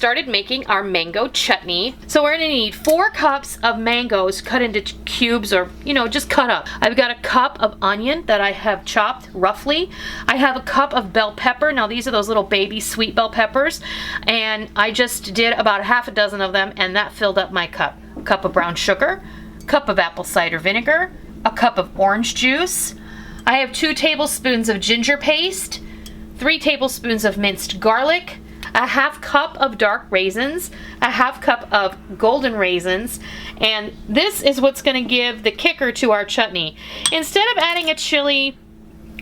started making our mango chutney. So we're gonna need 4 cups of mangoes cut into cubes, or just cut up. I've got a cup of onion that I have chopped roughly. I have a cup of bell pepper. Now these are those little baby sweet bell peppers, and I just did about half a dozen of them, and that filled up my cup. A cup of brown sugar, cup of apple cider vinegar, a cup of orange juice. I have 2 tablespoons of ginger paste, 3 tablespoons of minced garlic, a half cup of dark raisins, a half cup of golden raisins, and this is what's going to give the kicker to our chutney. Instead of adding a chili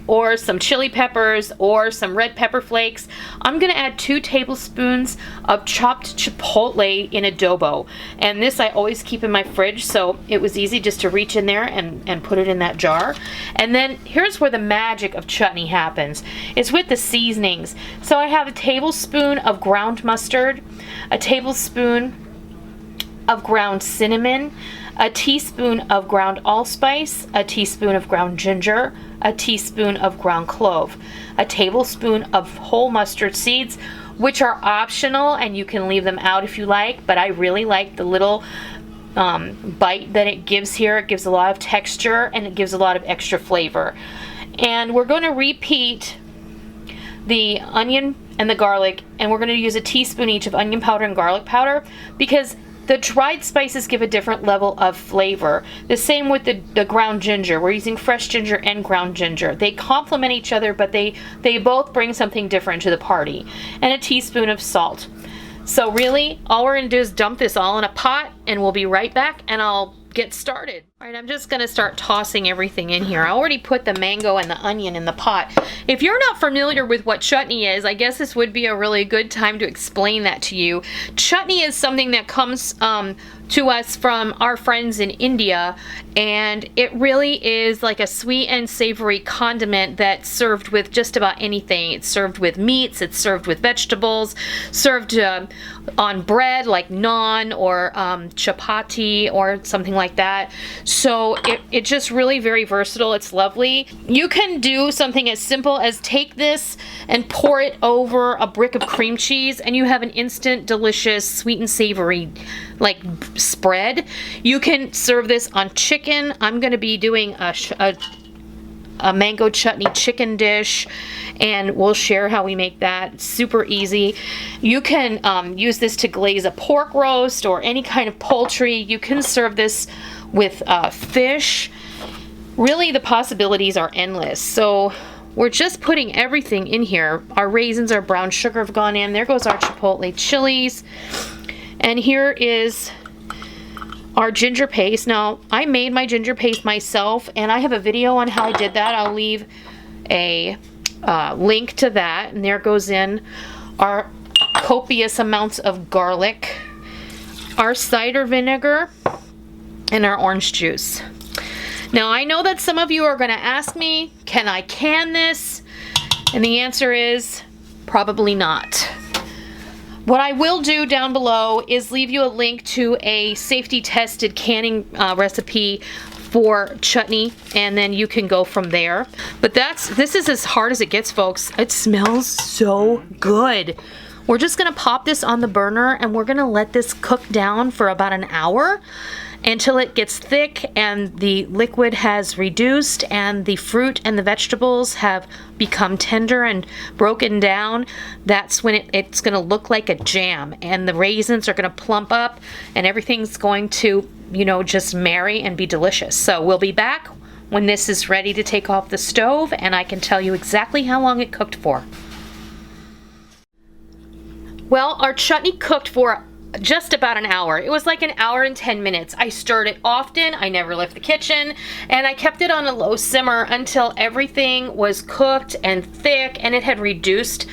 or some chili peppers or some red pepper flakes, I'm going to add 2 tablespoons of chopped chipotle in adobo. And this I always keep in my fridge, so it was easy just to reach in there and put it in that jar. And then here's where the magic of chutney happens. It's with the seasonings. So I have a tablespoon of ground mustard, a tablespoon of ground cinnamon, a teaspoon of ground allspice, a teaspoon of ground ginger, a teaspoon of ground clove, a tablespoon of whole mustard seeds, which are optional and you can leave them out if you like, but I really like the little bite that it gives here. It gives a lot of texture and it gives a lot of extra flavor. And we're going to repeat the onion and the garlic, and we're going to use a teaspoon each of onion powder and garlic powder, because the dried spices give a different level of flavor. The same with the ground ginger. We're using fresh ginger and ground ginger. They complement each other, but they both bring something different to the party. And a teaspoon of salt. So really, all we're going to do is dump this all in a pot, and we'll be right back, and I'll get started. All right, I'm just going to start tossing everything in here. I already put the mango and the onion in the pot. If you're not familiar with what chutney is, I guess this would be a really good time to explain that to you. Chutney is something that comes to us from our friends in India, and it really is like a sweet and savory condiment that's served with just about anything. It's served with meats, it's served with vegetables, served on bread like naan or chapati or something like that. So it's just really very versatile. It's lovely. You can do something as simple as take this and pour it over a brick of cream cheese, and you have an instant delicious sweet and savory like spread. You can serve this on chicken. I'm going to be doing a mango chutney chicken dish, and we'll share how we make that. It's super easy. You can use this to glaze a pork roast or any kind of poultry. You can serve this with fish. Really, the possibilities are endless. So we're just putting everything in here. Our raisins, our brown sugar have gone in. There goes our chipotle chilies. And here is our ginger paste. Now, I made my ginger paste myself, and I have a video on how I did that. I'll leave a link to that. And there goes in our copious amounts of garlic, our cider vinegar, and our orange juice. Now, I know that some of you are going to ask me, can I can this? And the answer is probably not. What I will do down below is leave you a link to a safety tested canning recipe for chutney, and then you can go from there. But this is as hard as it gets, folks. It smells so good. We're just gonna pop this on the burner, and we're gonna let this cook down for about an hour until it gets thick and the liquid has reduced and the fruit and the vegetables have become tender and broken down. That's when it's going to look like a jam, and the raisins are going to plump up, and everything's going to, just marry and be delicious. So we'll be back when this is ready to take off the stove, and I can tell you exactly how long it cooked for. Well, our chutney cooked for just about an hour. It was like an hour and 10 minutes. I stirred it often. I never left the kitchen, and I kept it on a low simmer until everything was cooked and thick, and it had reduced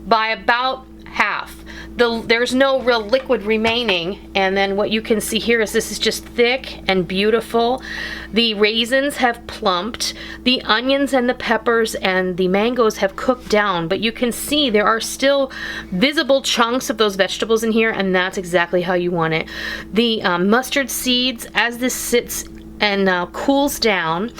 by about half. There's no real liquid remaining, and then what you can see here is this is just thick and beautiful. The raisins have plumped, the onions and the peppers and the mangoes have cooked down, but you can see there are still visible chunks of those vegetables in here, and that's exactly how you want it. The mustard seeds, as this sits and cools down,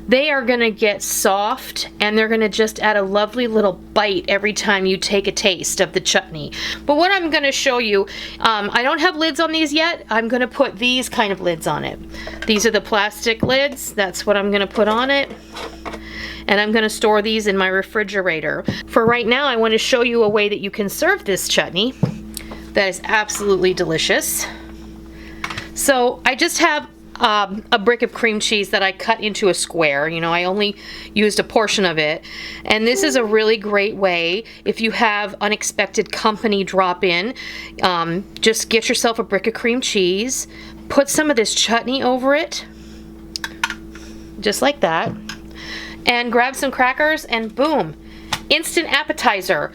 they are gonna get soft, and they're gonna just add a lovely little bite every time you take a taste of the chutney. But what I'm gonna show you, I don't have lids on these yet. I'm gonna put these kind of lids on it. These are the plastic lids. That's what I'm gonna put on it. And I'm gonna store these in my refrigerator. For right now, I wanna show you a way that you can serve this chutney that is absolutely delicious. So I just have a brick of cream cheese that I cut into a square. You know, I only used a portion of it. And this is a really great way if you have unexpected company drop in. Just get yourself a brick of cream cheese, put some of this chutney over it, just like that, and grab some crackers, and boom, instant appetizer.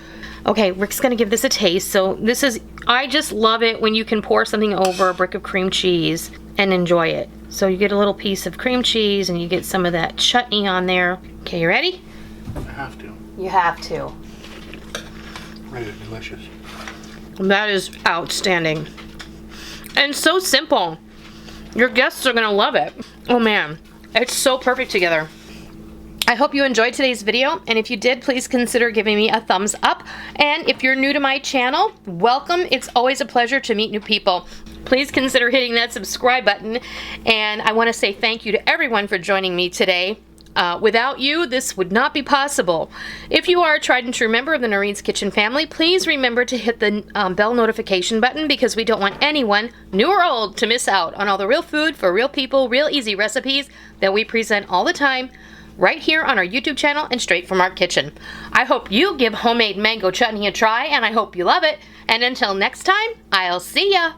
Okay, Rick's gonna give this a taste. So this is, I just love it when you can pour something over a brick of cream cheese and enjoy it. So you get a little piece of cream cheese and you get some of that chutney on there. Okay, you ready? I have to. You have to. Right, it's delicious. That is outstanding. And so simple. Your guests are gonna love it. Oh man, it's so perfect together. I hope you enjoyed today's video, and if you did, please consider giving me a thumbs up. And if you're new to my channel, welcome. It's always a pleasure to meet new people. Please consider hitting that subscribe button, and I want to say thank you to everyone for joining me today. Without you, this would not be possible. If you are a tried and true member of the Noreen's Kitchen family, please remember to hit the bell notification button, because we don't want anyone, new or old, to miss out on all the real food for real people, real easy recipes that we present all the time, right here on our YouTube channel and straight from our kitchen. I hope you give homemade mango chutney a try, and I hope you love it. And until next time, I'll see ya.